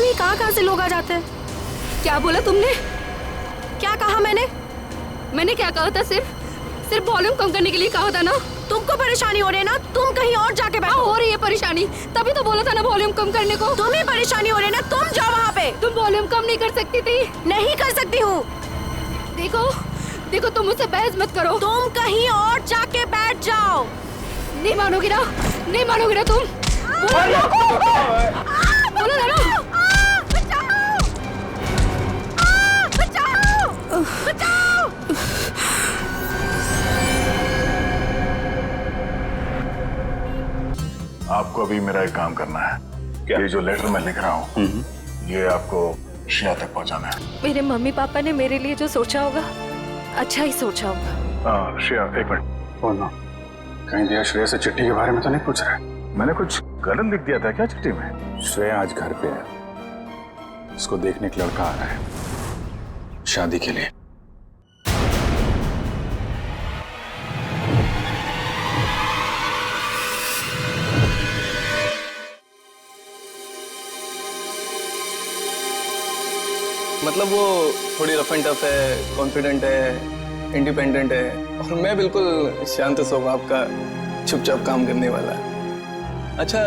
नहीं कहाँ से लोग आ जाते हैं। क्या बोला तुमने? क्या कहा मैंने क्या कहा था? सिर्फ वॉल्यूम कम करने के लिए कहा था ना। तुमको परेशानी हो रही है ना, तुम कहीं और जाके बैठो। हो रही है परेशानी, तभी तो बोला था ना वॉल्यूम कम करने को। तुम्हें परेशानी हो रही है ना, तुम जाओ वहाँ पे। तुम वॉल्यूम कम नहीं कर सकती थी? नहीं कर सकती हूँ। देखो तुम मुझसे बहस मत करो। तुम कहीं और जाके बैठ जाओ। नहीं मानोगी ना तुम। बोलो ना। बचाओ। आपको अभी मेरा एक काम करना है। क्या? ये जो लेटर मैं लिख रहा हूँ ये आपको श्रेया तक पहुँचाना है। मेरे मम्मी पापा ने मेरे लिए जो सोचा होगा अच्छा ही सोचा होगा। श्रेया एक मिनट। बोलना कहीं दिया श्रेया से चिट्ठी के बारे में तो नहीं पूछ रहा? मैंने कुछ गलत लिख दिया था क्या चिट्ठी में? श्रेया आज घर पे है, उसको देखने एक लड़का आ रहा है शादी के लिए। मतलब वो थोड़ी रफ एंड टफ है, कॉन्फिडेंट है, इंडिपेंडेंट है और मैं बिल्कुल शांत स्वभाव का चुपचाप काम करने वाला। अच्छा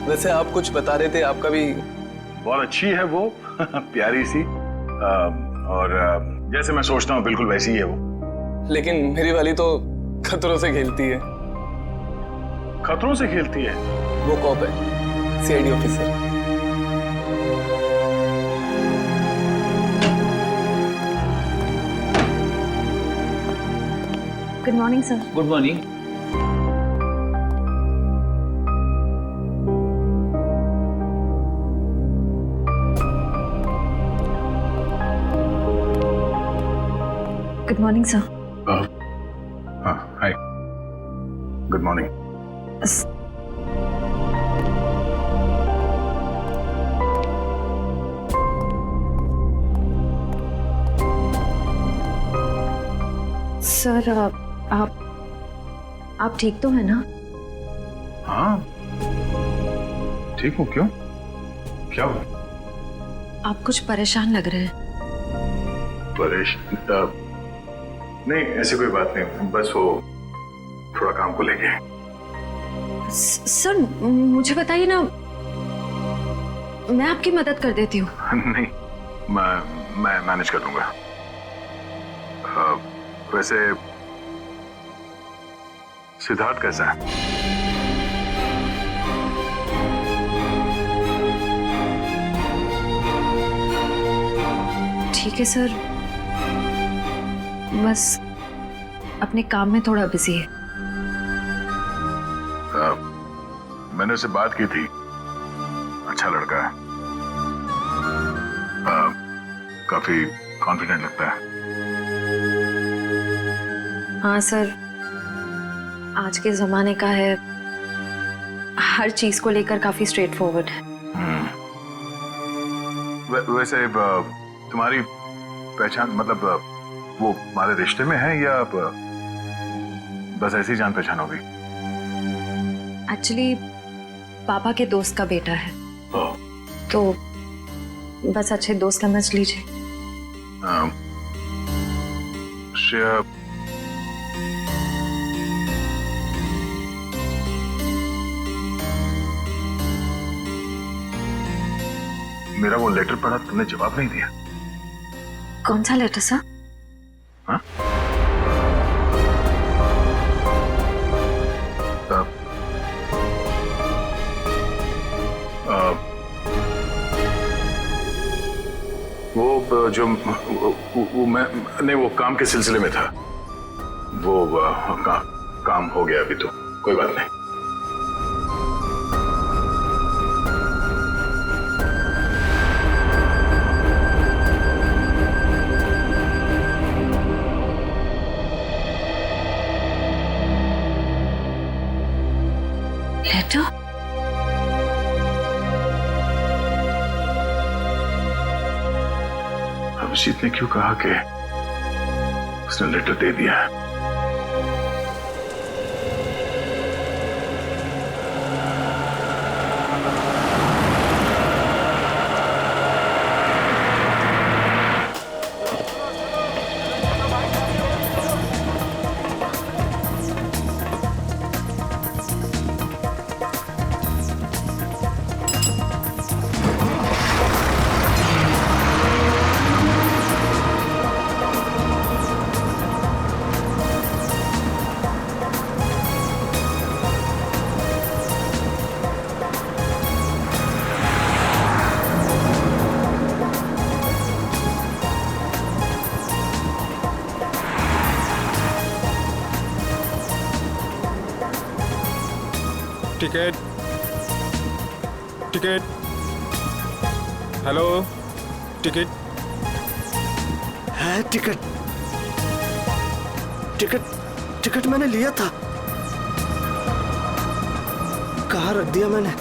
वैसे आप कुछ बता रहे थे, आपका भी बहुत अच्छी है वो प्यारी सी और जैसे मैं सोचता हूँ बिल्कुल वैसी ही है वो। लेकिन मेरी वाली तो खतरों से खेलती है। खतरों से खेलती है? वो कॉप है, CID officer. Good morning sir. Good morning. Good morning sir. हाँ हाय, गुड मॉर्निंग। सर आप ठीक तो है ना? हाँ ठीक हूँ। क्यों, क्या हुआ? आप कुछ परेशान लग रहे हैं। परेशान? नहीं ऐसी कोई बात नहीं, बस वो थोड़ा काम को लेके। सर मुझे बताइए ना, मैं आपकी मदद कर देती हूँ। नहीं मैं मैनेज कर लूंगा। वैसे सिद्धार्थ कैसा है? ठीक है सर, बस अपने काम में थोड़ा बिजी है। मैंने उससे बात की थी, अच्छा लड़का है, काफी कॉन्फिडेंट लगता है। हाँ सर, आज के जमाने का है, हर चीज को लेकर काफी स्ट्रेट फॉरवर्ड है। वैसे तुम्हारी पहचान मतलब वो हमारे रिश्ते में है या बस ऐसी जान पहचान होगी? एक्चुअली पापा के दोस्त का बेटा है, तो बस अच्छे दोस्त समझ लीजिए। श्रेया, मेरा वो लेटर पढ़ा, तुमने जवाब नहीं दिया। कौन सा लेटर सर? हाँ? वो जो वो मैं नहीं, वो काम के सिलसिले में था। वो काम हो गया अभी, तो कोई बात नहीं। लेटर? अभिजीत ने क्यों कहा कि उसने लेटर दे दिया? टिकट टिकट, हेलो टिकट है। टिकट टिकट टिकट मैंने लिया था, कहाँ रख दिया मैंने?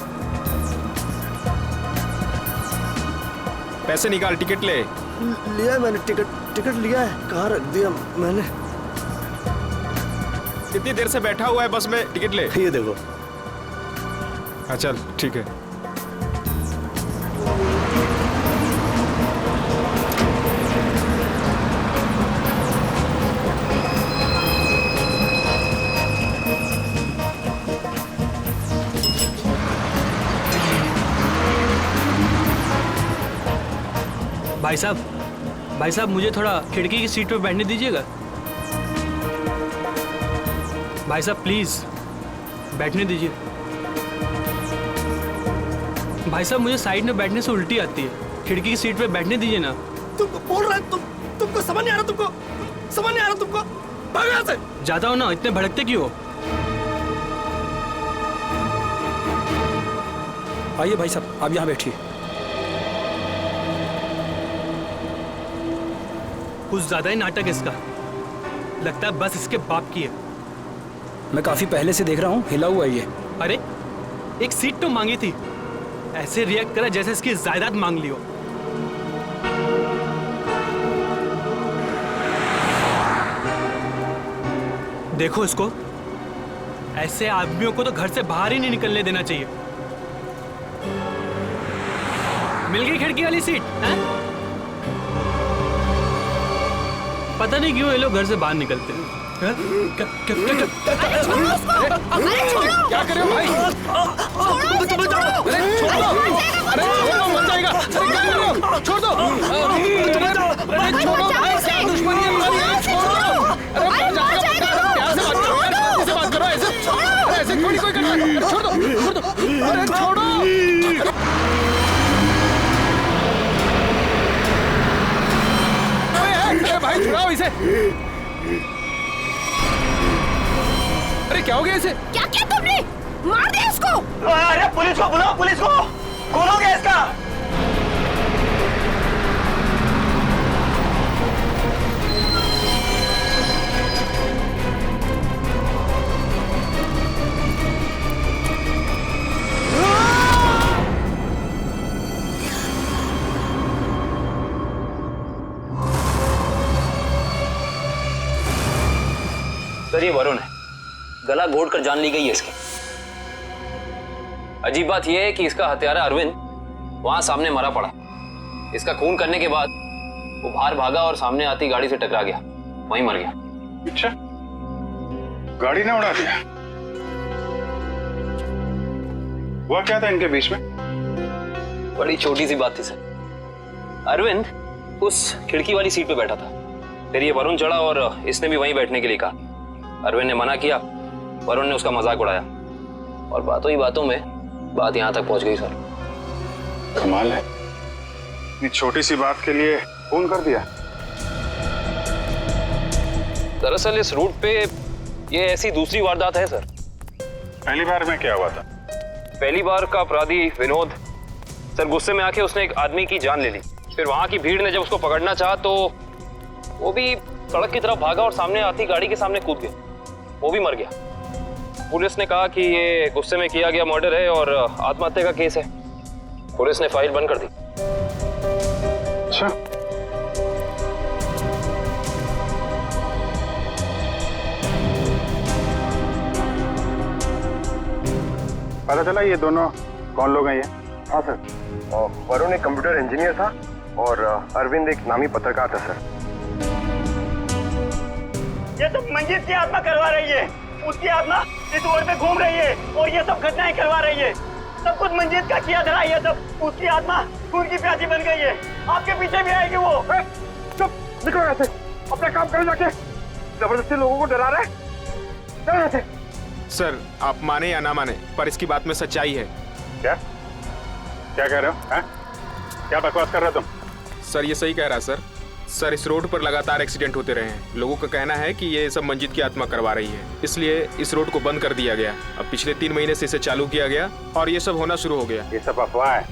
पैसे निकाल, टिकट ले। लिया है मैंने, टिकट लिया है, कहाँ रख दिया मैंने? कितनी देर से बैठा हुआ है बस में, टिकट ले। ये देखो। हाँ चल ठीक है। भाई साहब मुझे थोड़ा खिड़की की सीट पे बैठने दीजिएगा। भाई साहब प्लीज बैठने दीजिए। भाई साहब मुझे साइड में बैठने से उल्टी आती है, खिड़की की सीट पे बैठने दीजिए ना। तुमको बोल रहा है, तुमको समझ नहीं आ रहा, तुमको समझ नहीं आ रहा, तुमको भागो यहाँ से। जाता हो ना, इतने भड़कते क्यों हो? आइए भाई साहब, आप यहाँ बैठिए। कुछ ज्यादा ही नाटक इसका, लगता है बस इसके बाप की है। मैं काफी पहले से देख रहा हूँ, हिला हुआ ये। अरे एक सीट तो मांगी थी, ऐसे रिएक्ट करा जैसे इसकी जायदाद मांग ली हो। देखो इसको, ऐसे आदमियों को तो घर से बाहर ही नहीं निकलने देना चाहिए। मिल गई खिड़की वाली सीट है? पता नहीं क्यों ये लोग घर से बाहर निकलते हैं। क्या कर रहे हो भाई? अरे छोड़ दो, अरे छोड़ो, मर जाएगा। अरे क्या कर रहे हो? छोड़ दो, अरे छोड़ो भाई, क्या दुश्मनी है हमारी? छोड़ो, अरे मर जाएगा। प्यार से बात करो, ऐसे बात करो, ऐसे ऐसे थोड़ी कोई करता है। अरे छोड़ दो, अरे छोड़ो। अरे भाई छुड़ाओ इसे। अरे क्या हो गया इसे? क्या किया तुमने? मार दे इसको। अरे पुलिस को बुलाओ, पुलिस को। कौन हो गया इसका? सर ये वरुण है, गला घोट कर जान ली गई है इसकी। अजीब बात यह है कि इसका हत्यारा अरविंद वहां सामने मरा पड़ा। इसका खून करने के बाद वो बाहर भागा और सामने आती गाड़ी से टकरा गया, वहीं मर गया। अच्छा, गाड़ी ने उड़ा दिया? हुआ क्या था इनके बीच में? बड़ी छोटी सी बात थी सर। अरविंद उस खिड़की वाली सीट पे बैठा था, फिर ये वरुण चढ़ा और इसने भी वहीं बैठने के लिए कहा। अरविंद ने मना किया, वरुण ने उसका मजाक उड़ाया और बातों ही बातों में बात यहां तक पहुंच गई सर। कमाल है, इतनी छोटी सी बात के लिए खून कर दिया। दरअसल इस रूट पे ये ऐसी दूसरी वारदात है सर। पहली बार में क्या हुआ था? पहली बार का अपराधी विनोद सर गुस्से में आके उसने एक आदमी की जान ले ली। फिर वहां की भीड़ ने जब उसको पकड़ना चाहा तो वो भी सड़क की तरफ भागा और सामने आती गाड़ी के सामने कूद गया, वो भी मर गया। पुलिस ने कहा कि ये गुस्से में किया गया मर्डर है और आत्महत्या का केस है। पुलिस ने फाइल बंद कर दी। अच्छा, पता चला ये दोनों कौन लोग हैं? ये हाँ सर, वरुण एक कंप्यूटर इंजीनियर था और अरविंद एक नामी पत्रकार था सर। ये सब मंजीत की आत्मा करवा रही है, उसकी आत्मा इस रोड पे घूम रही है और ये सब घटनाएं करवा रही है। सब कुछ मंजीत का किया धरा, ये सब उसकी आत्मा खून की प्यासी बन गई है। आपके पीछे भी आएगी वो। चुप, निकलो यहाँ से, अपना काम करो जाके। जबरदस्ती लोगों को डरा रहे, चलो यहाँ से। सर आप माने या ना माने, पर इसकी बात में सच्चाई है। क्या क्या कह रहे हो? क्या बकवास कर रहे हो तुम? सर ये सही कह रहा है सर, सर, इस रोड पर लगातार एक्सीडेंट होते रहे हैं। लोगों का कहना है कि ये सब मंजीत की आत्मा करवा रही है, इसलिए इस रोड को बंद कर दिया गया। अब पिछले 3 महीने से इसे चालू किया गया और ये सब होना शुरू हो गया। ये सब अफवाह है,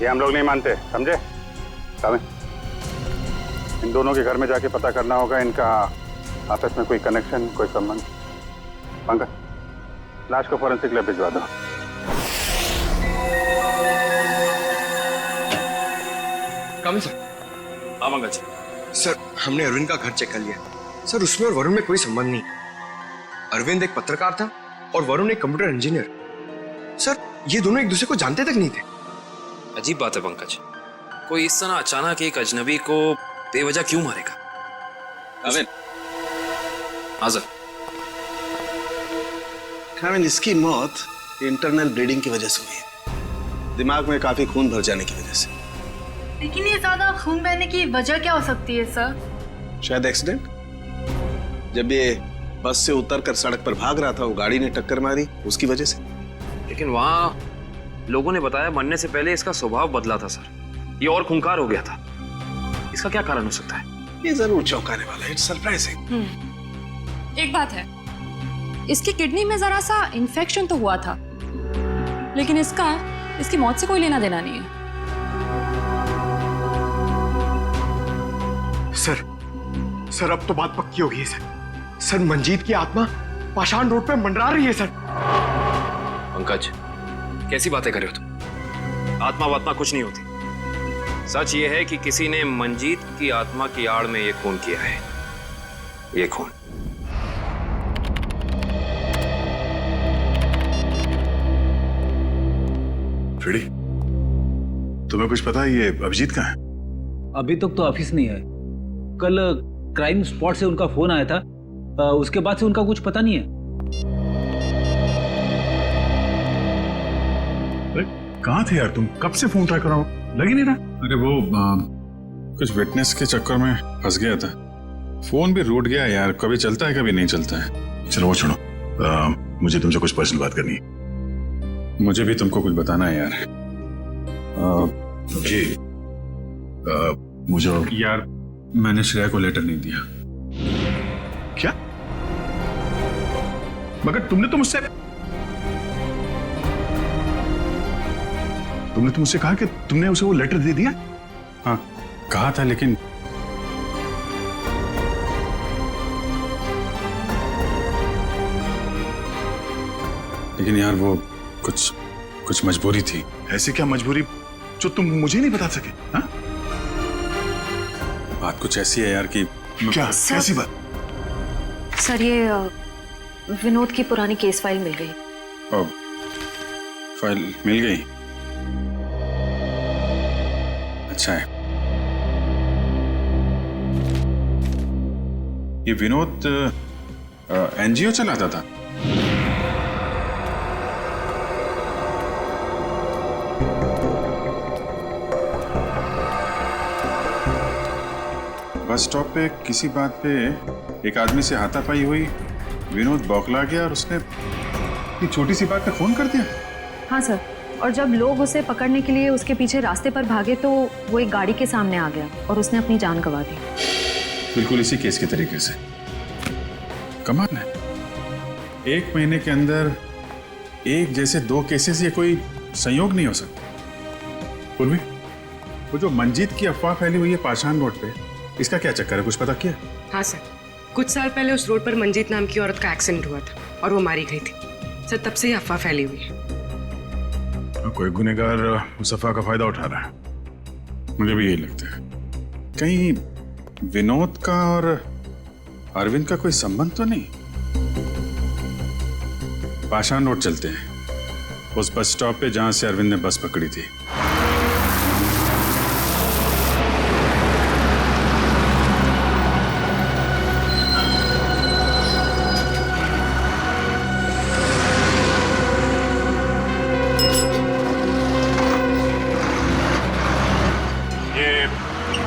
ये हम लोग नहीं मानते, समझे? इन दोनों के घर में जाके पता करना होगा, इनका आपस में कोई कनेक्शन, कोई संबंध। पंकज, लाश को फॉरेंसिक लैब भिजवा दो। कम सर। हाँ पंकज। सर, हमने अरविंद का घर चेक कर लिया सर, उसमें और वरुण में कोई संबंध नहीं। अरविंद एक पत्रकार था और वरुण एक कंप्यूटर इंजीनियर। सर, ये दोनों एक दूसरे को जानते तक नहीं थे। अजीब बात है पंकज, कोई इस तरह अचानक एक अजनबी को बेवजह क्यों मारेगा? अरविंद। हाँ सर। कामिन, इसकी मौत इंटरनल ब्लीडिंग की वजह से हुई है, दिमाग में काफी खून भर जाने की वजह से। लेकिन ये ज्यादा खून बहने की वजह क्या हो सकती है सर? शायद एक्सीडेंट। जब ये बस से उतरकर सड़क पर भाग रहा था, वो गाड़ी ने टक्कर मारी, उसकी वजह से। लेकिन वहाँ लोगों ने बताया मरने से पहले इसका स्वभाव बदला था सर, ये और खूंखार हो गया था। इसका क्या कारण हो सकता है? ये जरूर चौंकाने वाला है, इट्स सरप्राइजिंग। एक बात है, इसकी किडनी में जरा सा इन्फेक्शन तो हुआ था, लेकिन इसकी मौत से कोई लेना देना नहीं है। सर अब तो बात पक्की हो गई है सर। सर, मंजीत की आत्मा पाषाण रोड पे मंडरा रही है सर। पंकज, कैसी बातें कर रहे हो तुम? आत्मा वात्मा कुछ नहीं होती। सच ये है कि किसी ने मंजीत की आत्मा की आड़ में ये खून किया है। ये खून फ्रेडी, तुम्हें कुछ पता है ये अभिजीत कहाँ है? अभी तक तो ऑफिस नहीं है। कल क्राइम स्पॉट से उनका फोन आया था, उसके बाद से उनका कुछ पता नहीं है। अरे कहाँ थे यार तुम? कब से फोन ट्राई कर रहा हूँ, लग ही नहीं रहा। अरे वो कुछ विटनेस के चक्कर में फंस गया था, फोन भी रूट गया यार। कभी चलता है कभी नहीं चलता है। चलो वो छोड़ो, मुझे तुमसे कुछ पर्सनल बात करनी है। मुझे भी तुमको कुछ बताना है यार। जी मुझे यार, मैंने श्रेया को लेटर नहीं दिया। क्या? मगर तुमने तो मुझसे कहा कि तुमने उसे वो लेटर दे दिया। हाँ कहा था, लेकिन यार वो कुछ मजबूरी थी। ऐसी क्या मजबूरी जो तुम मुझे नहीं बता सके? हाँ? बात कुछ ऐसी है यार कि क्या? कैसी बात? सर, ये विनोद की पुरानी केस फाइल मिल गई। फाइल मिल गई? अच्छा है। ये विनोद एनजीओ चलाता था। बस स्टॉप पे किसी बात पे एक आदमी से हाथापाई हुई, विनोद बौखला गया और उसने एक छोटी सी बात पे फोन कर दिया। हाँ सर, और जब लोग उसे पकड़ने के लिए उसके पीछे रास्ते पर भागे तो वो एक गाड़ी के सामने आ गया और उसने अपनी जान गंवा दी। बिल्कुल इसी केस के तरीके से। कमाल है, 1 महीने के अंदर एक जैसे 2 केसेस, ये कोई संयोग नहीं हो सकता। पूर्वी, वो जो मंजीत की अफवाह फैली हुई है पाषाण रोड पे, इसका क्या चक्कर है? कुछ पता किया? हाँ सर, कुछ साल पहले उस रोड पर मंजीत नाम की औरत का एक्सीडेंट हुआ था और वो मारी गई थी सर। तब से ही अफवाह फैली हुई है। कोई गुनहगार उस अफवाह का फायदा उठा रहा है, मुझे भी यही लगता है। कहीं विनोद का और अरविंद का कोई संबंध तो नहीं? पाषाण रोड चलते हैं, उस बस स्टॉप पे जहां से अरविंद ने बस पकड़ी थी।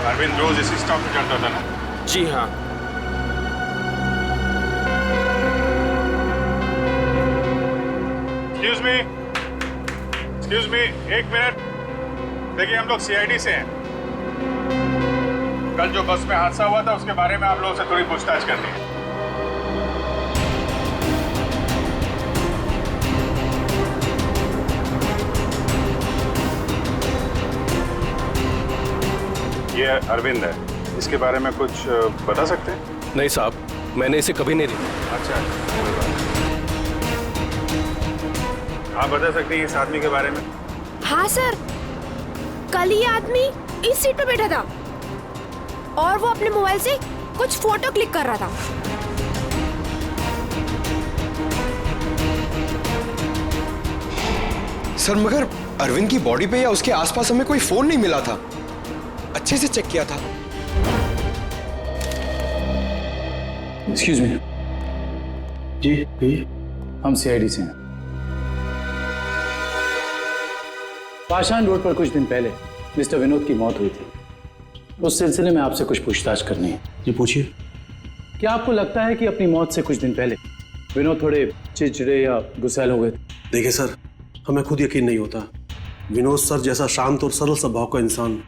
अरविंद रोज इसी स्टॉप पे चढ़ता था ना? जी हाँ। Excuse me, 1 minute. देखिए हम लोग सीआईडी से हैं। कल जो बस में हादसा हुआ था उसके बारे में आप लोगों से थोड़ी पूछताछ करनी है। ये अरविंद है, इसके बारे में कुछ बता सकते हैं? नहीं साहब, मैंने इसे कभी नहीं देखा। अच्छा, आप बता सकते हैं इस आदमी के बारे में? हाँ सर, कल ये आदमी इस सीट पे बैठा था और वो अपने मोबाइल से कुछ फोटो क्लिक कर रहा था। सर मगर अरविंद की बॉडी पे या उसके आसपास हमें कोई फोन नहीं मिला था। अच्छे से चेक किया था। Excuse me. जी हम सीआईडी से हैं। पाषाण रोड पर कुछ दिन पहले मिस्टर विनोद की मौत हुई थी। उस सिलसिले में आपसे कुछ पूछताछ करनी है। जी पूछिए। क्या आपको लगता है कि अपनी मौत से कुछ दिन पहले विनोद थोड़े चिड़चिड़े या गुस्सैल हो गए थे? देखिए सर, हमें खुद यकीन नहीं होता। विनोद सर जैसा शांत और सरल स्वभाव का इंसान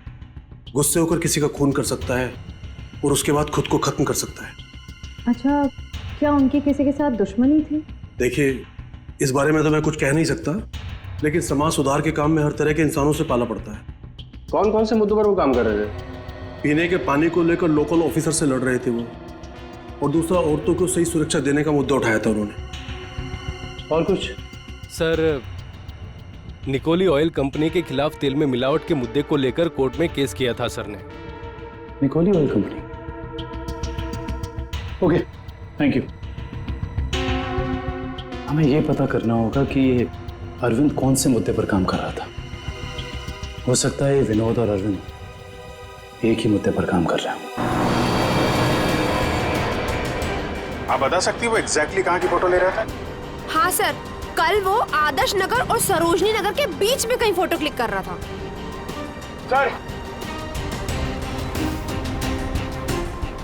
गुस्से होकर किसी का खून कर सकता है और उसके बाद खुद को खत्म कर सकता है। अच्छा, क्या उनकी किसी के साथ दुश्मनी थी? देखिए, इस बारे में तो मैं कुछ कह नहीं सकता, लेकिन समाज सुधार के काम में हर तरह के इंसानों से पाला पड़ता है। कौन कौन से मुद्दों पर वो काम कर रहे थे? पीने के पानी को लेकर लोकल ऑफिसर से लड़ रहे थे वो, और दूसरा औरतों को सही सुरक्षा देने का मुद्दा उठाया था उन्होंने। और कुछ? सर, निकोली ऑयल कंपनी के खिलाफ तेल में मिलावट के मुद्दे को लेकर कोर्ट में केस किया था सर ने। निकोली oil company? Okay, thank you. हमें यह पता करना होगा कि ये अरविंद कौन से मुद्दे पर काम कर रहा था। हो सकता है विनोद और अरविंद एक ही मुद्दे पर काम कर रहे हैं। आप बता सकती हैं वो एग्जैक्टली कहाँ की फोटो ले रहा था? हाँ सर, कल वो आदर्श नगर और सरोजनी नगर के बीच में कहीं फोटो क्लिक कर रहा था। सर,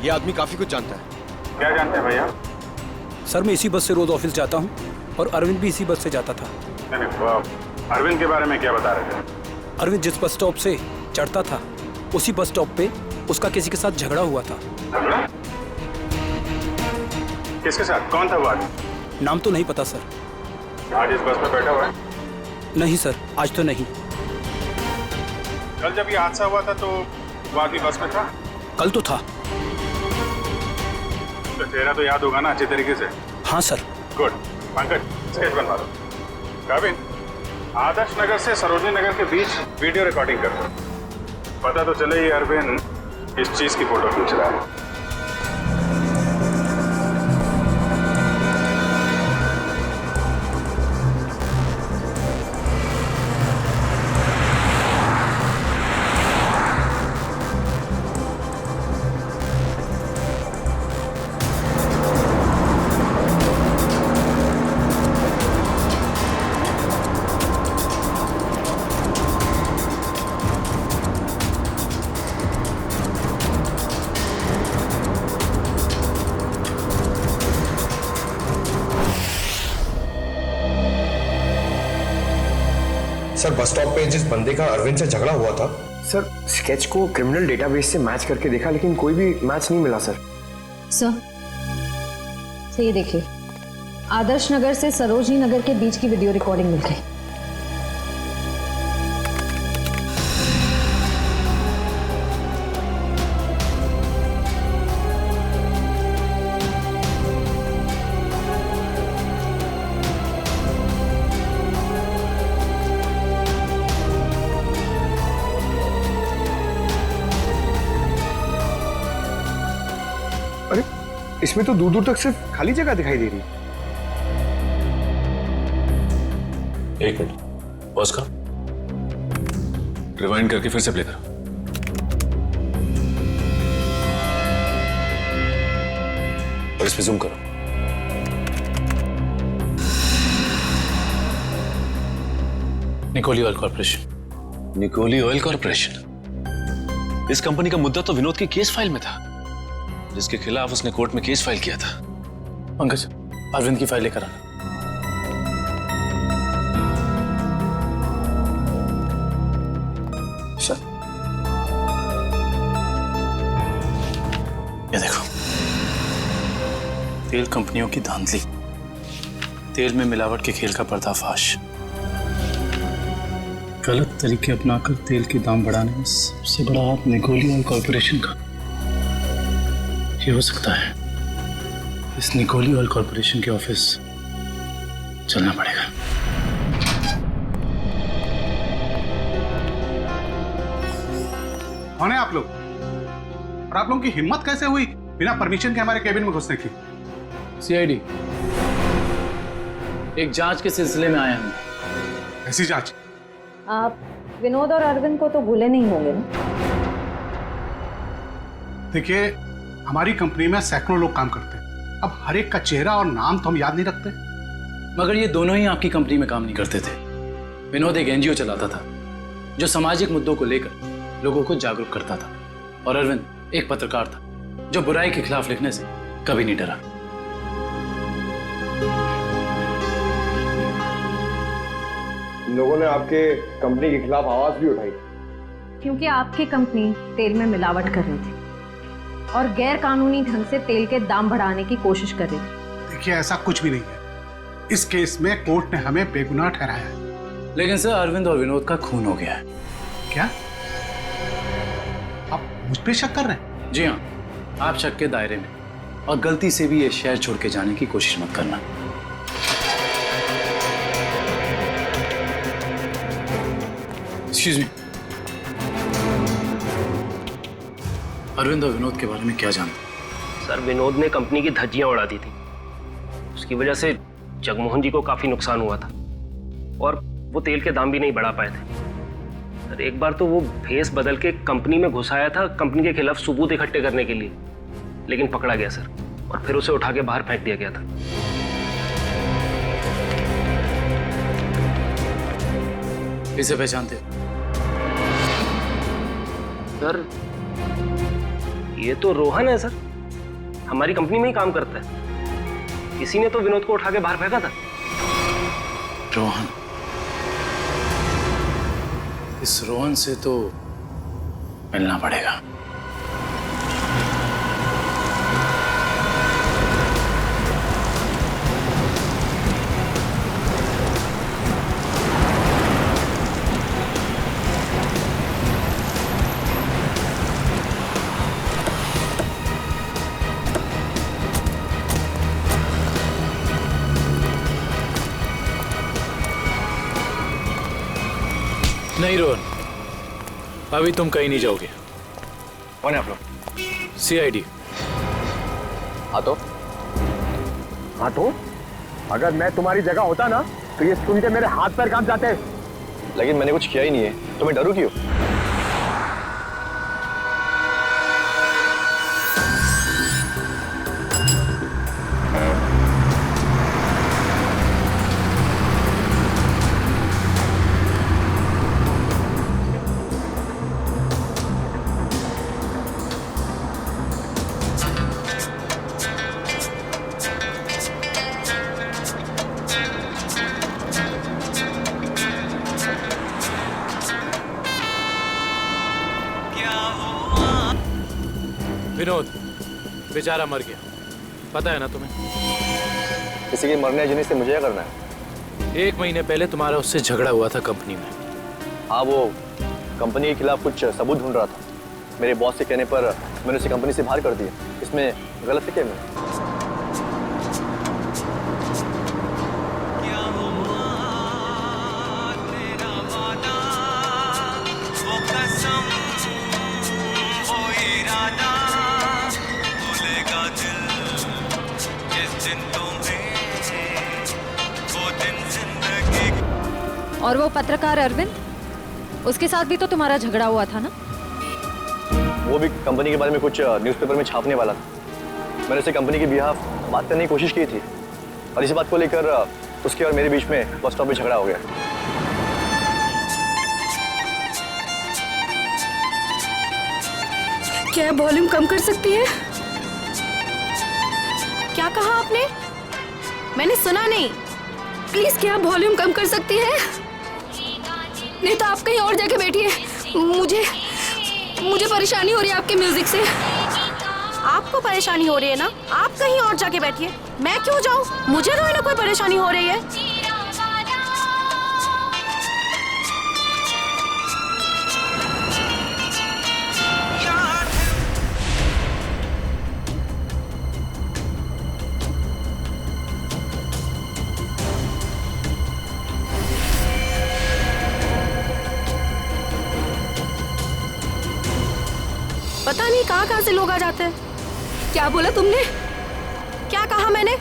ये आदमी काफी कुछ जानता है। क्या जानते हैं भैया? सर, मैं इसी बस से रोज ऑफिस जाता हूँ और अरविंद भी इसी बस से जाता था। नहीं, वो अरविंद के बारे में क्या बता रहे थे? अरविंद जिस बस स्टॉप से चढ़ता था उसी बस स्टॉप पे उसका किसी के साथ झगड़ा हुआ था। झगड़ा? किसके साथ? कौन था वो आदमी? नाम तो नहीं पता सर। आज इस बस में बैठा हुआ है? नहीं सर, आज तो नहीं। कल जब ये हादसा हुआ था तो वो आदमी बस में था? कल तो था। तो चेहरा तो याद होगा ना अच्छे तरीके से? हाँ सर। गुड। पंकज, स्केच बनवा दो। काबिन, आदर्श नगर से सरोजनी नगर के बीच वीडियो रिकॉर्डिंग कर दो। पता तो चले ये अरविंद इस चीज की फोटो खींच रहा है। सर, बस स्टॉप पे जिस बंदे का अरविंद से झगड़ा हुआ था, सर स्केच को क्रिमिनल डेटाबेस से मैच करके देखा लेकिन कोई भी मैच नहीं मिला सर। सर, ये देखिए, आदर्श नगर से सरोजनी नगर के बीच की वीडियो रिकॉर्डिंग मिल गई। अरे, इसमें तो दूर दूर तक सिर्फ खाली जगह दिखाई दे रही है। एक मिनट, पॉज का रिवाइंड करके फिर से प्ले करो। और इस पे जूम करो। निकोली ऑयल कॉर्पोरेशन। निकोली ऑयल कॉर्पोरेशन? इस कंपनी का मुद्दा तो विनोद की केस फाइल में था, जिसके खिलाफ उसने कोर्ट में केस फाइल किया था। पंकज, अरविंद की फाइल लेकर आना। ये देखो, तेल कंपनियों की धांधली, तेल में मिलावट के खेल का पर्दाफाश, गलत तरीके अपनाकर तेल के दाम बढ़ाने में सबसे बड़ा हाथ निकोली ऑयल कॉर्पोरेशन का। ये हो सकता है इस निकोली ऑयल कॉर्पोरेशन के ऑफिस चलना पड़ेगा। कौन है आप लोग? और आप लोगों की हिम्मत कैसे हुई बिना परमिशन के हमारे केबिन में घुसने की? सीआईडी, एक जांच के सिलसिले में आए हैं। ऐसी जांच? आप विनोद और अरविंद को तो भूले नहीं होंगे ना? देखिए, हमारी कंपनी में सैकड़ों लोग काम करते हैं। अब हर एक का चेहरा और नाम तो हम याद नहीं रखते। मगर ये दोनों ही आपकी कंपनी में काम नहीं करते थे। विनोद एक एनजीओ चलाता था जो सामाजिक मुद्दों को लेकर लोगों को जागरूक करता था, और अरविंद एक पत्रकार था जो बुराई के खिलाफ लिखने से कभी नहीं डरा। लोगों ने आपके कंपनी के खिलाफ आवाज भी उठाई क्योंकि आपकी कंपनी तेल में मिलावट कर रही थी और गैर कानूनी ढंग से तेल के दाम बढ़ाने की कोशिश कर रही थी। देखिए, ऐसा कुछ भी नहीं है। इस केस में कोर्ट ने हमें बेगुनाह ठहराया है। लेकिन सर, अरविंद और विनोद का खून हो गया है। क्या आप मुझ पे शक कर रहे हैं? जी हाँ, आप शक के दायरे में, और गलती से भी ये शहर छोड़ के जाने की कोशिश मत करना। एक्सक्यूज मी, अरविंद और विनोद के बारे में क्या जानते? सर, विनोद ने कंपनी की धज्जियां उड़ा दी थी। उसकी वजह से जगमोहन जी को काफी नुकसान हुआ था, और वो तेल के दाम भी नहीं बढ़ा पाए थे। सर, एक बार तो वो भेस बदल के कंपनी में घुस आया था कंपनी के खिलाफ सबूत इकट्ठे करने के लिए, लेकिन पकड़ा गया सर, और फिर उसे उठा के बाहर फेंक दिया गया था। इसे पहचानते? सर, ये तो रोहन है सर, हमारी कंपनी में ही काम करता है। किसी ने तो विनोद को उठा के बाहर फेंका था। रोहन? इस रोहन से तो मिलना पड़ेगा। नहीं रोहन, अभी तुम कहीं नहीं जाओगे। कौन है आप लोग? सीआईडी। हाँ तो अगर मैं तुम्हारी जगह होता ना तो ये सुन के मेरे हाथ पैर कांप जाते। लेकिन मैंने कुछ किया ही नहीं है, तो मैं डरूं क्यों? विनोद बेचारा मर गया, पता है ना तुम्हें? किसी के मरने जीने से मुझे क्या करना है? 1 महीने पहले तुम्हारा उससे झगड़ा हुआ था कंपनी में। हाँ, वो कंपनी के खिलाफ कुछ सबूत ढूंढ रहा था। मेरे बॉस के कहने पर मैंने उसे कंपनी से बाहर कर दिया। इसमें गलत है क्या मैं? और वो पत्रकार अरविंद, उसके साथ भी तो तुम्हारा झगड़ा हुआ था ना? वो भी कंपनी के बारे में कुछ न्यूज़पेपर में छापने वाला था। मैंने उसे कंपनी के बिहाफ बात करने की कोशिश की थी, और इसी बात को लेकर उसके और मेरे बीच में बस स्टॉप पे झगड़ा हो गया। क्या वॉल्यूम कम कर सकती है? क्या कहा आपने? मैंने सुना नहीं। प्लीज क्या वॉल्यूम कम कर सकती है? नहीं तो आप कहीं और जाके बैठिए। मुझे परेशानी हो रही है आपके म्यूजिक से। आपको परेशानी हो रही है ना, आप कहीं और जाके बैठिए। मैं क्यों जाऊँ? मुझे तो ना कोई परेशानी हो रही है। पता नहीं कहाँ से लोग आ जाते हैं। क्या बोला तुमने? क्या कहा मैंने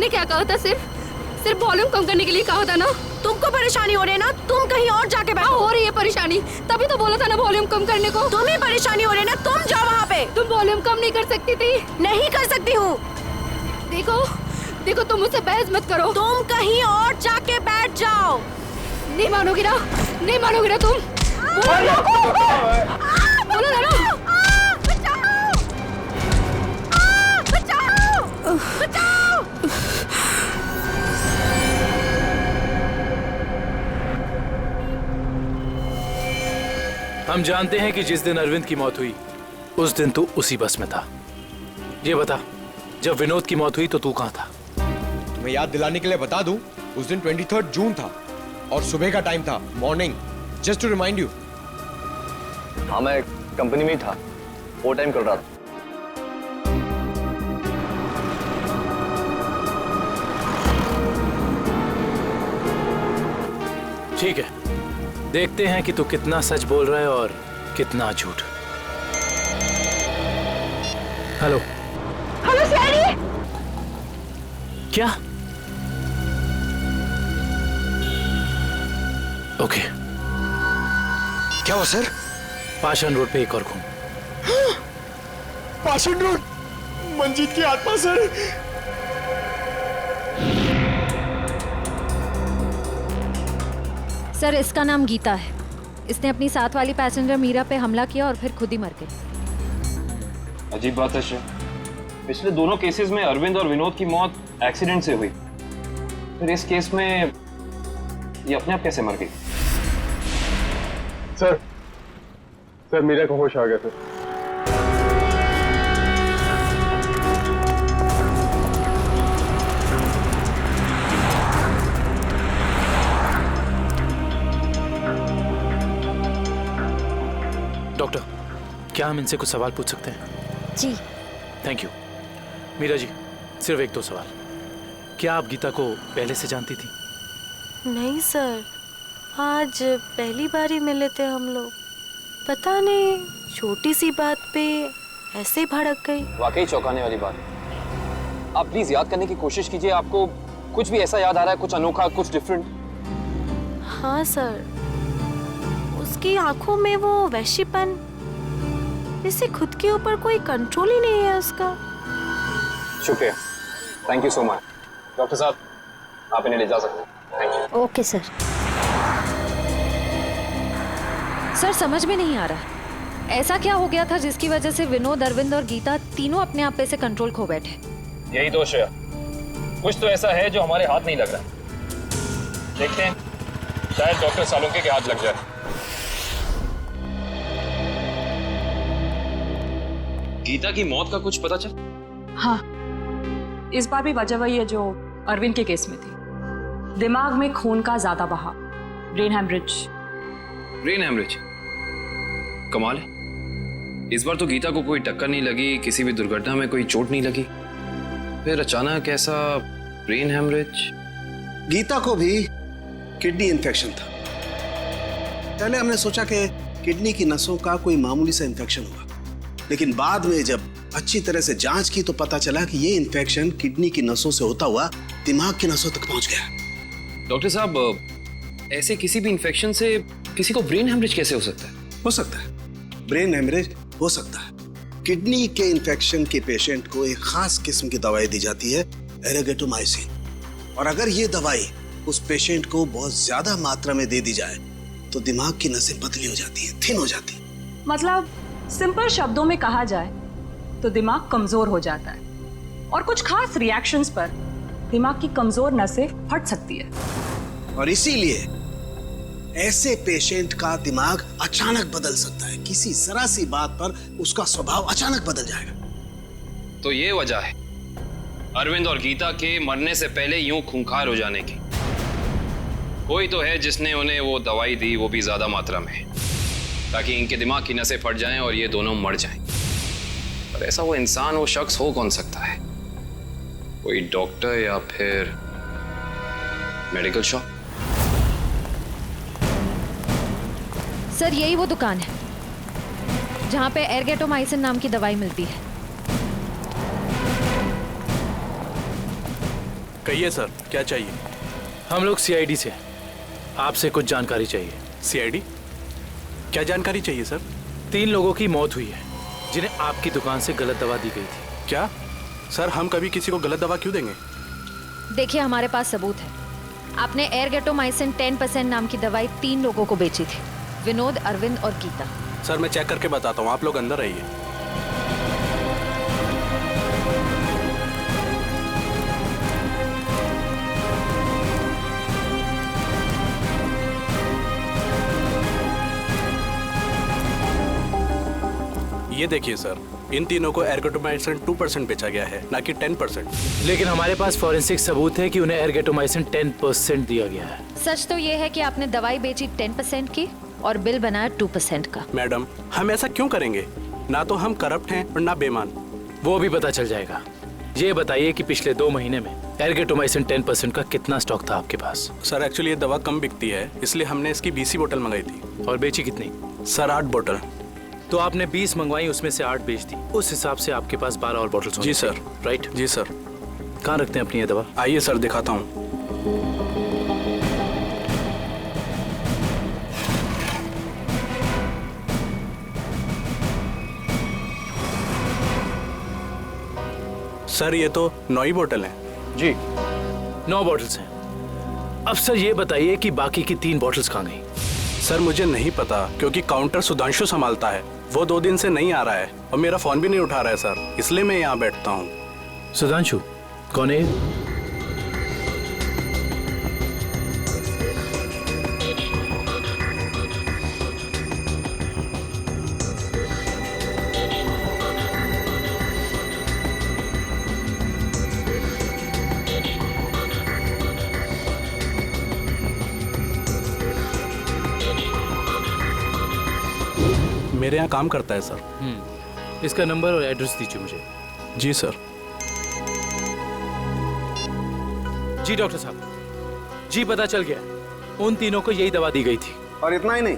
क्या कहा था? सिर्फ वॉल्यूम कम करने के लिए कहा था ना। तुमको परेशानी हो रही है ना, तुम कहीं और जाके बैठो। हो रही है परेशानी, तभी तो बोला था ना वॉल्यूम कम करने को। तुम्हें परेशानी हो रही है ना, तुम जाओ वहाँ पे। तुम वॉल्यूम कम नहीं कर सकती थी? नहीं कर सकती हूँ। देखो तुम मुझसे बहस मत करो। तुम कहीं और जाके बैठ जाओ। नहीं मानोगी ना तुम? बोलो ना। बचाओ! हम जानते हैं कि जिस दिन अरविंद की मौत हुई उस दिन तू उसी बस में था। ये बता, जब विनोद की मौत हुई तो तू कहाँ था? तुम्हें याद दिलाने के लिए बता दूं, उस दिन 23 जून था और सुबह का टाइम था, morning, just to remind you. हाँ, मैं कंपनी में ही था, वो टाइम कर रहा था। ठीक है, देखते हैं कि तू कितना सच बोल रहा है और कितना झूठ। हेलो सैडी। क्या? ओके। क्या हुआ सर? पाषाण रोड पे एक और खून। पाषाण रोड? मंजीत की आत्मा सर। सर, इसका नाम गीता है। इसने अपनी साथ वाली पैसेंजर मीरा पे हमला किया और फिर खुद ही मर गई। अजीब बात है श्रेया, पिछले दोनों केसेस में अरविंद और विनोद की मौत एक्सीडेंट से हुई, फिर इस केस में ये अपने आप कैसे मर गई? सर मीरा को होश आ गया सर। डॉक्टर, क्या हम इनसे कुछ सवाल पूछ सकते हैं? जी। Thank you. मीरा जी, सिर्फ 1-2 सवाल। क्या आप गीता को पहले से जानती थी? नहीं सर, आज पहली बार ही मिले थे हम लोग। पता नहीं छोटी सी बात पे ऐसे भड़क गई। वाकई चौंकाने वाली बात। आप प्लीज याद करने की कोशिश कीजिए, आपको कुछ भी ऐसा याद आ रहा है, कुछ अनोखा, कुछ डिफरेंट? हाँ सर, उसकी आंखों में वो वैश्यपन, जैसे खुद के ऊपर कोई कंट्रोल ही नहीं है उसका। शुक्रिया, thank you so much. Doctor साहब, आप इन्हें ले जा सकते हैं। Thank you. Okay sir. Sir, समझ में नहीं आ रहा ऐसा क्या हो गया था जिसकी वजह से विनोद, अरविंद और गीता तीनों अपने आप पे से कंट्रोल खो बैठे। यही दोष है, कुछ तो ऐसा है जो हमारे हाथ नहीं लग रहा। देखते हैं, शायद डॉक्टर सालुंके के हाथ लग जाए। गीता की मौत का कुछ पता चल? हाँ, इस बार भी वजह वही है जो अरविंद के केस में थी। दिमाग में खून का ज्यादा बहाव, ब्रेन हैमरेज। Brain haemorrhage? कमाल है, इस बार तो गीता को कोई टक्कर नहीं लगी, किसी भी दुर्घटना में कोई चोट नहीं लगी, फिर अचानक ऐसा ब्रेन हैमरेज। गीता को भी किडनी इन्फेक्शन था। पहले हमने सोचा कि किडनी की नसों का कोई मामूली सा इन्फेक्शन हुआ, लेकिन बाद में जब अच्छी तरह से जांच की तो पता चला कि ये इन्फेक्शन किडनी की नसों से होता हुआ दिमाग की नसों तक पहुंच गया। डॉक्टर साहब, ऐसे किसी भी इन्फेक्शन से किसी को ब्रेन हैमरेज कैसे हो सकता है? हो सकता है, ब्रेन हैमरेज हो सकता है। किडनी के इन्फेक्शन के पेशेंट को एक खास किस्म की दवाई दी जाती है, एरेगेटोमाइसिन, और अगर ये दवाई उस पेशेंट को बहुत ज्यादा मात्रा में दे दी जाए तो दिमाग की नसें पतली हो जाती है, थिन हो जाती है। मतलब सिंपल शब्दों में कहा जाए तो दिमाग कमजोर हो जाता है और कुछ खास रिएक्शंस पर दिमाग की कमजोर नसें फट सकती है। और इसीलिए ऐसे पेशेंट का दिमाग अचानक बदल सकता है, किसी जरा सी बात पर उसका स्वभाव अचानक बदल जाएगा। तो ये वजह है अरविंद और गीता के मरने से पहले यूं खूंखार हो जाने की। कोई तो है जिसने उन्हें वो दवाई दी, वो भी ज्यादा मात्रा में, ताकि इनके दिमाग की नसें फट जाएं और ये दोनों मर जाएं। पर ऐसा वो इंसान, वो शख्स हो कौन सकता है? कोई डॉक्टर या फिर मेडिकल शॉप? सर यही वो दुकान है जहाँ पे एर्गेटोमाइसिन नाम की दवाई मिलती है। कहिए सर, क्या चाहिए? हम लोग सीआईडी से हैं, आपसे कुछ जानकारी चाहिए। सीआईडी? क्या जानकारी चाहिए सर? 3 लोगों की मौत हुई है जिन्हें आपकी दुकान से गलत दवा दी गई थी। क्या सर, हम कभी किसी को गलत दवा क्यों देंगे? देखिए हमारे पास सबूत है। आपने एर्गेटोमाइसिन 10% नाम की दवाई 3 लोगों को बेची थी, विनोद, अरविंद और गीता। सर मैं चेक करके बताता हूँ, आप लोग अंदर रहिए। ये देखिए सर, इन तीनों को एर्गेटोमाइसिन 2% बेचा गया है, ना कि 10%। लेकिन हमारे पास फॉरेंसिक सबूत है कि उन्हें एर्गेटोमाइसिन 10% दिया गया है। सच तो ये है कि आपने दवाई बेची 10% की और बिल बनाया 2% का। मैडम, हम ऐसा क्यों करेंगे? ना तो हम करप्ट हैं और ना बेईमान। वो भी पता चल जाएगा। ये बताइए कि पिछले 2 महीने में एर्गेटोमाइसिन 10% का कितना स्टॉक था आपके पास? सर एक्चुअली ये दवा कम बिकती है, इसलिए हमने इसकी 20 बोतल मंगाई थी। और बेची कितनी? सर 8 बोतल। तो आपने 20 मंगवाई, उसमें से 8 बेच दी। उस हिसाब से आपके पास 12 और बोतल। जी सर। राइट? जी सर। कहाँ रखते हैं अपनी ये दवा? आइए सर दिखाता हूँ। सर ये तो 9 ही बोतल है। जी 9 बोतल्स हैं। अब सर ये बताइए कि बाकी की 3 बोतल्स कहाँ गई? सर मुझे नहीं पता, क्योंकि काउंटर सुधांशु संभालता है। वो 2 दिन से नहीं आ रहा है और मेरा फोन भी नहीं उठा रहा है सर, इसलिए मैं यहाँ बैठता हूँ। सुधांशु कौन है? मेरे यहाँ काम करता है सर। इसका नंबर और एड्रेस दीजिए मुझे। जी सर। जी डॉक्टर साहब, जी पता चल गया, उन तीनों को यही दवा दी गई थी। और इतना ही नहीं,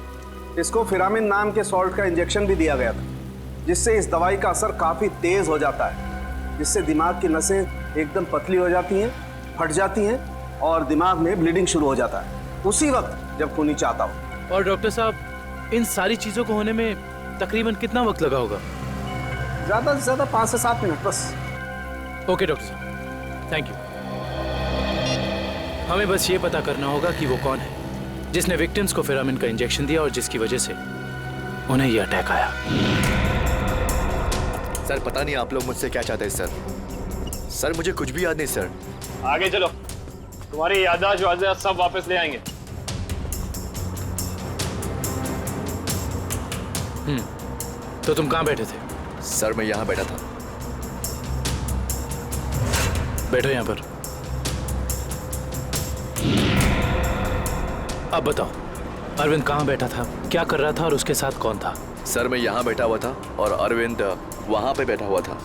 इसको फिरामिन नाम के सॉल्ट का इंजेक्शन भी दिया गया था, जिससे इस दवाई का असर काफी तेज हो जाता है, जिससे दिमाग की नसें एकदम पतली हो जाती हैं, फट जाती हैं और दिमाग में ब्लीडिंग शुरू हो जाता है उसी वक्त जब खूनी चाहता हो। और डॉक्टर साहब, इन सारी चीजों को होने में तकरीबन कितना वक्त लगा होगा? ज्यादा से ज्यादा 5 से 7 मिनट बस। ओके डॉक्टर साहब, थैंक यू। हमें बस ये पता करना होगा कि वो कौन है जिसने विक्टिम्स को फिरामिन का इंजेक्शन दिया और जिसकी वजह से उन्हें ये अटैक आया। सर पता नहीं आप लोग मुझसे क्या चाहते हैं सर। सर मुझे कुछ भी याद नहीं सर। आगे चलो, तुम्हारी याददाश्त सब वापस ले आएंगे। तो तुम कहाँ बैठे थे? सर मैं यहाँ बैठा था। बैठो यहाँ पर। अब बताओ, अरविंद कहाँ बैठा था, क्या कर रहा था और उसके साथ कौन था? सर मैं यहाँ बैठा हुआ था और अरविंद वहाँ पे बैठा हुआ था।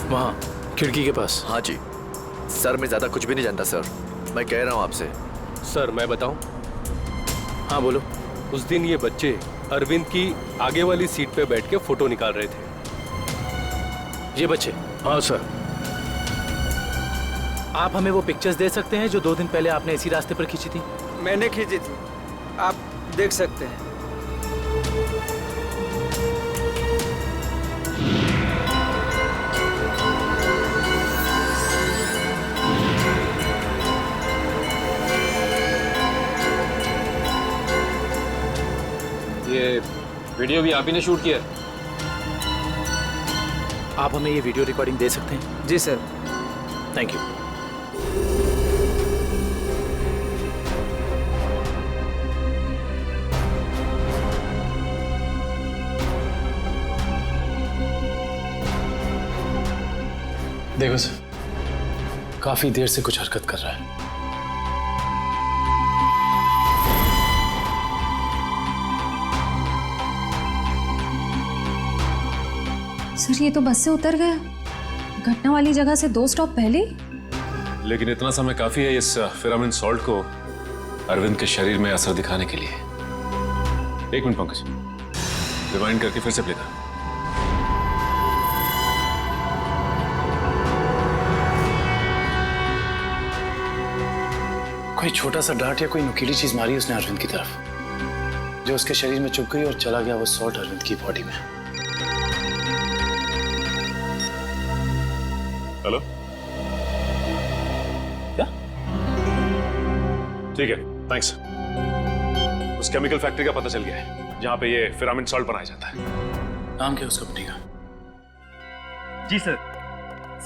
वहाँ खिड़की के पास? हाँ जी सर, मैं ज्यादा कुछ भी नहीं जानता सर, मैं कह रहा हूँ आपसे। सर मैं बताऊं? हाँ बोलो। उस दिन ये बच्चे अरविंद की आगे वाली सीट पे बैठ के फोटो निकाल रहे थे। ये बच्चे? हाँ सर। आप हमें वो पिक्चर्स दे सकते हैं जो 2 दिन पहले आपने इसी रास्ते पर खींची थी? मैंने खींची थी, आप देख सकते हैं। ये वीडियो भी आप ही ने शूट किया? आप हमें ये वीडियो रिकॉर्डिंग दे सकते हैं? जी सर। Thank you. देखो सर, काफी देर से कुछ हरकत कर रहा है। सर ये तो बस से उतर गया, घटना वाली जगह से 2 स्टॉप पहले। लेकिन इतना समय काफी है इस फिरामिन सॉल्ट को अरविंद के शरीर में असर दिखाने के लिए। 1 मिनट पंकज, रिवाइंड करके फिर से प्ले कर। कोई छोटा सा डांट या कोई नुकीली चीज मारी उसने अरविंद की तरफ, जो उसके शरीर में चुभ गई और चला गया वो सॉल्ट अरविंद की बॉडी में। हेलो, क्या? ठीक है, थैंक्स। उस केमिकल फैक्ट्री का पता चल गया है जहां पे ये फिरामिन सॉल्ट बनाया जाता है। नाम क्या उस कंपनी का? जी सर,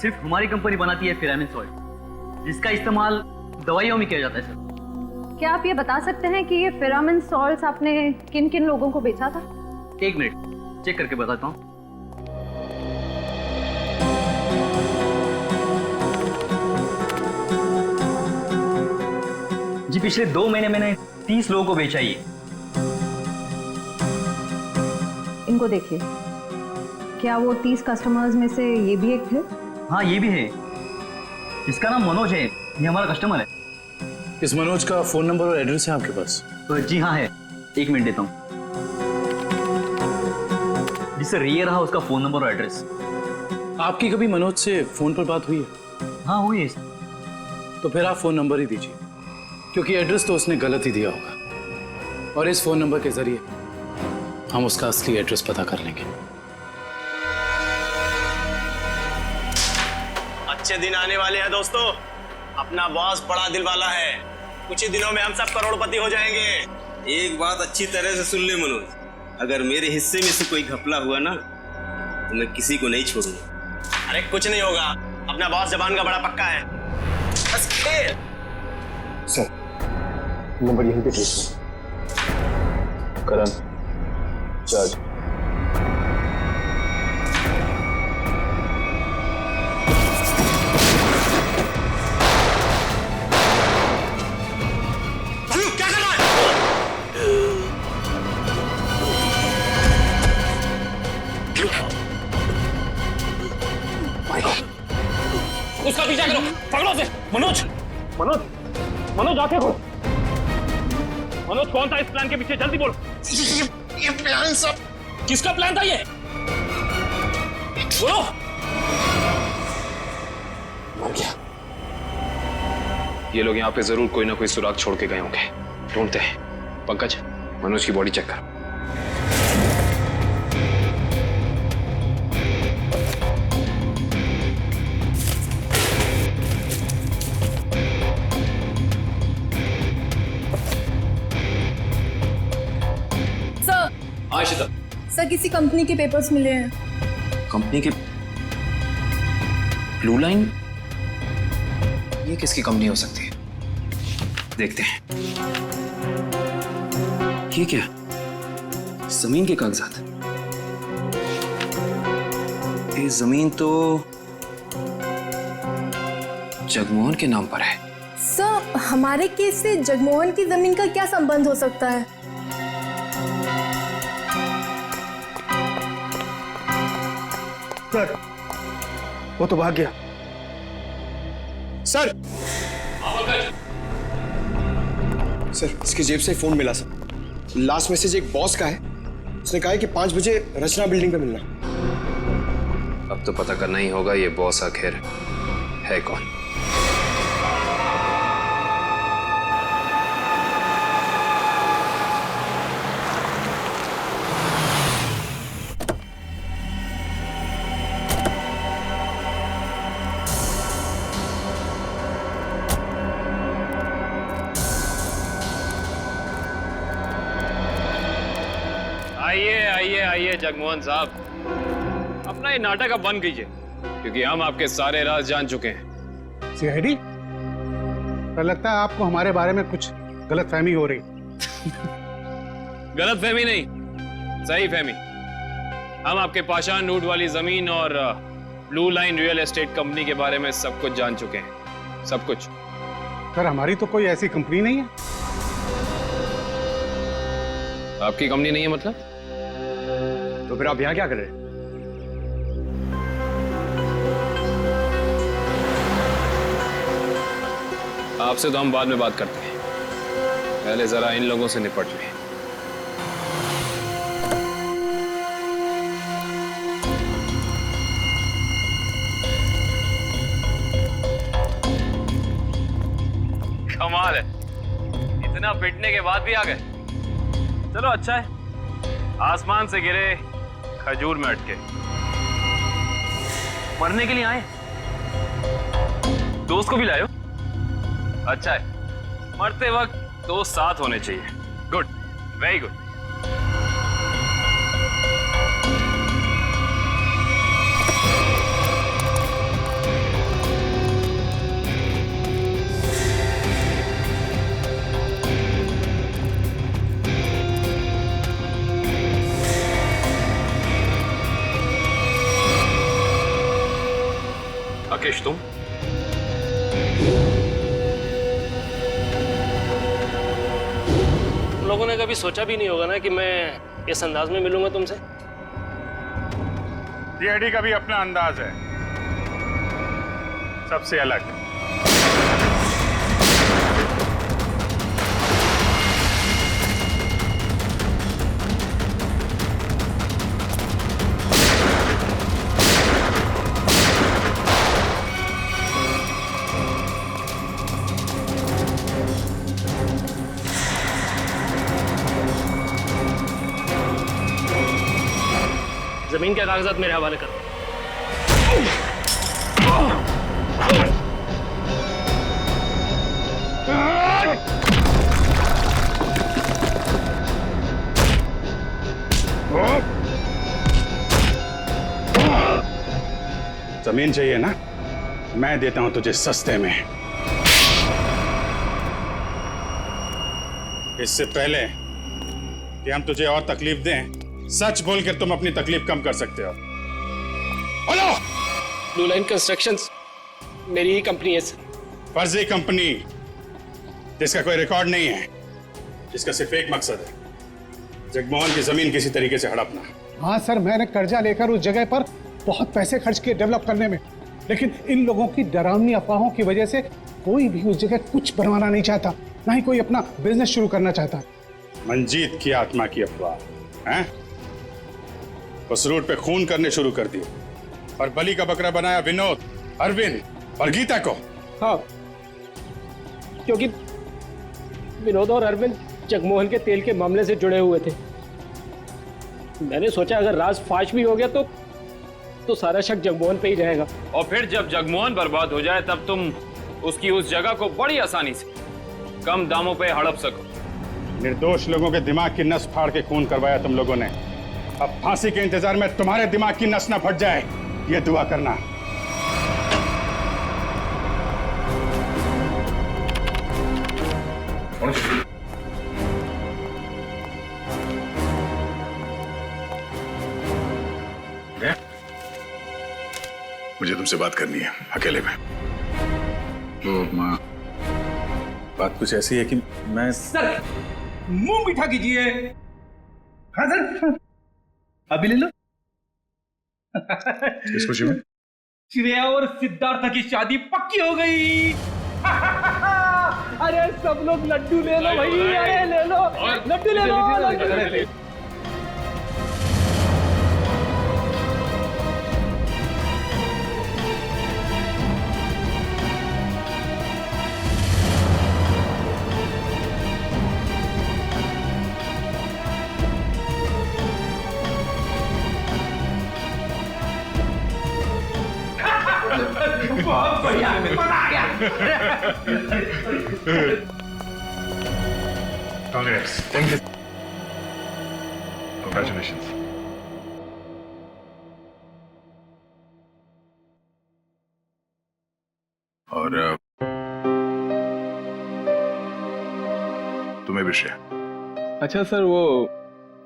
सिर्फ हमारी कंपनी बनाती है फिरामिन सॉल्ट, जिसका इस्तेमाल दवाइयों में किया जाता है सर। क्या आप ये बता सकते हैं कि ये फिरामिन सॉल्ट्स आपने किन किन लोगों को बेचा था? 1 मिनट चेक करके बताता हूँ। जी पिछले 2 महीने मैंने 30 लोगों को बेचा ही है। इनको देखिए, क्या वो 30 कस्टमर्स में से ये भी एक थे? हाँ ये भी है, इसका नाम मनोज है, ये हमारा कस्टमर है। इस मनोज का फोन नंबर और एड्रेस है आपके पास? जी हाँ है, 1 मिनट देता हूँ। जी सर, ये रहा उसका फोन नंबर और एड्रेस। आपकी कभी मनोज से फोन पर बात हुई है? हाँ हुई है। तो फिर आप फोन नंबर ही दीजिए, क्योंकि एड्रेस तो उसने गलत ही दिया होगा और इस फोन नंबर के जरिए हम उसका असली एड्रेस पता कर लेंगे। अच्छे दिन आने वाले हैं दोस्तों। अपना बॉस बड़ा दिल वाला है, कुछ ही दिनों में हम सब करोड़पति हो जाएंगे। एक बात अच्छी तरह से सुन ले मनोज, अगर मेरे हिस्से में से कोई घपला हुआ ना तो मैं किसी को नहीं छोड़ूंगा। अरे कुछ नहीं होगा, अपना बॉस जबान का बड़ा पक्का है। बस सर, नंबर यहीं पे भेज दो। करण, जज। क्या कर रहा है? उसका पीछा करो, पकड़ो उसे। मनोज, मनोज, मनोज आंखें खोल। मनोज कौन था इस प्लान के पीछे, जल्दी बोल। ये प्लान सब किसका प्लान था ये? बोलो। मर गया। ये लोग यहाँ पे जरूर कोई ना कोई सुराग छोड़ के गए होंगे, ढूंढते हैं। पंकज, मनोज की बॉडी चेक कर। सर किसी कंपनी के पेपर्स मिले हैं। कंपनी के? Blue line? ये किसकी कंपनी हो सकती है? देखते हैं। ये क्या? जमीन के कागजात। ये जमीन तो जगमोहन के नाम पर है। सर हमारे केस से जगमोहन की जमीन का क्या संबंध हो सकता है? सर, वो तो भाग गया। सर, सर इसकी जेब से फोन मिला सर। लास्ट मैसेज एक बॉस का है, उसने कहा है कि 5 बजे रचना बिल्डिंग पे मिलना। अब तो पता करना ही होगा ये बॉस आखिर है कौन। आइए आइए आइए जगमोहन साहब, अपना ये नाटक अब बंद कीजिए, क्योंकि हम आपके सारे राज जान चुके हैं। सीआईडी, पर लगता है आपको हमारे बारे में कुछ गलतफहमी हो रही। गलतफहमी नहीं, सही फहमी। हम आपके पाषाण लूट वाली जमीन और blue line real estate company के बारे में सब कुछ जान चुके हैं, सब कुछ। सर हमारी तो कोई ऐसी कंपनी नहीं है। आपकी कंपनी नहीं है मतलब? तो फिर आप यहाँ क्या कर रहे हैं? आपसे तो हम बाद में बात करते हैं, पहले जरा इन लोगों से निपट लें। कमाल है, इतना पिटने के बाद भी आ गए। चलो अच्छा है, आसमान से गिरे खजूर में अटके। मरने के लिए आए, दोस्त को भी लाए हो? अच्छा है, मरते वक्त दोस्त साथ होने चाहिए। Good, very good. राकेश तुम? लोगों ने कभी सोचा भी नहीं होगा ना कि मैं इस अंदाज में मिलूंगा तुमसे। सीआईडी का भी अपना अंदाज है, सबसे अलग। जमीन के कागजात मेरे हवाले कर। जमीन चाहिए ना, मैं देता हूं तुझे सस्ते में। इससे पहले कि हम तुझे और तकलीफ दें, सच बोलकर तुम अपनी तकलीफ कम कर सकते हो। बोलो। ब्लू लाइन कंस्ट्रक्शंस मेरी ही कंपनी है सर। फर्जी कंपनी जिसका कोई रिकॉर्ड नहीं है, जिसका सिर्फ एक मकसद है, जगमोहन की जमीन किसी तरीके से हड़पना। हाँ सर, मैंने कर्जा लेकर उस जगह पर बहुत पैसे खर्च किए डेवलप करने में, लेकिन इन लोगों की डरावनी अफवाहों की वजह से कोई भी उस जगह कुछ बनवाना नहीं चाहता, ना ही कोई अपना बिजनेस शुरू करना चाहता। मंजीत की आत्मा की अफवाह हैं? उस रूट पे खून करने शुरू कर दिए और बलि का बकरा बनाया विनोद, अरविंद और गीता को। हाँ, क्योंकि विनोद और अरविंद जगमोहन के तेल के मामले से जुड़े हुए थे। मैंने सोचा अगर राज फाश भी हो गया तो सारा शक जगमोहन पे ही रहेगा। और फिर जब जगमोहन बर्बाद हो जाए तब तुम उसकी उस जगह को बड़ी आसानी से कम दामों पे हड़प सको। निर्दोष लोगों के दिमाग की नस फाड़ के खून करवाया तुम लोगों ने। अब फांसी के इंतजार में तुम्हारे दिमाग की नस ना फट जाए, ये दुआ करना। मुझे तुमसे बात करनी है अकेले में। तो माँ, बात कुछ ऐसी है कि मैं सर मुंह मीठा कीजिए। हाँ सर, अभी ले लो। किस खुशी में? श्रेया और सिद्धार्थ की शादी पक्की हो गई। अरे सब लोग लड्डू ले लो भाई, अरे ले लो लड्डू, ले लो। बहुत बढ़िया, मजा आ गया। Congress, thank you, congratulations. और तुम्हें भी श्रेया। अच्छा सर, वो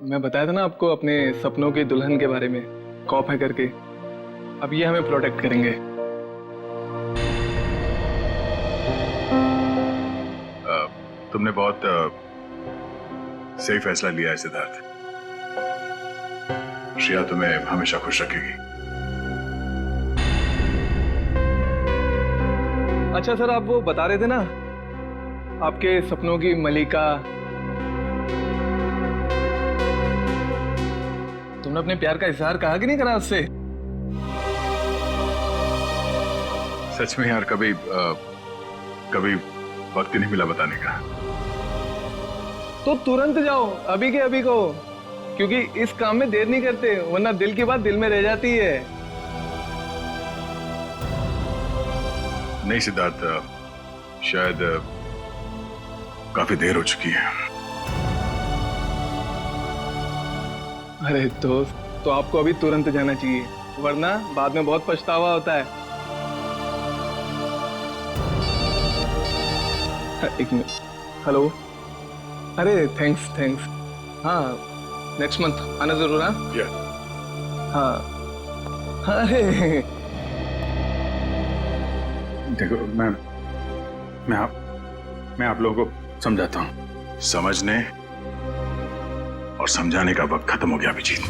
मैं बताया था ना आपको अपने सपनों की दुल्हन के बारे में, कौफ है करके। अब ये हमें प्रोटेक्ट करेंगे। तुमने बहुत सही फैसला लिया है सिद्धार्थ। श्रेया तुम्हें हमेशा खुश रखेगी। अच्छा सर, आप वो बता रहे थे ना आपके सपनों की मलिका, तुमने अपने प्यार का इजहार कहा कि नहीं करा उससे? सच में यार, कभी कभी वक्त ही नहीं मिला बताने का। तो तुरंत जाओ, अभी के अभी को, क्योंकि इस काम में देर नहीं करते, वरना दिल की बात दिल में रह जाती है। नहीं सिद्धार्थ, शायद काफी देर हो चुकी है। अरे दोस्त, तो आपको अभी तुरंत जाना चाहिए, वरना बाद में बहुत पछतावा होता है। एक मिनट, हेलो। अरे थैंक्स। हाँ, नेक्स्ट मंथ आना जरूर। हाँ। अरे देखो, मैं आप लोगों को समझाता हूँ। समझने और समझाने का वक्त खत्म हो गया अभिजीत।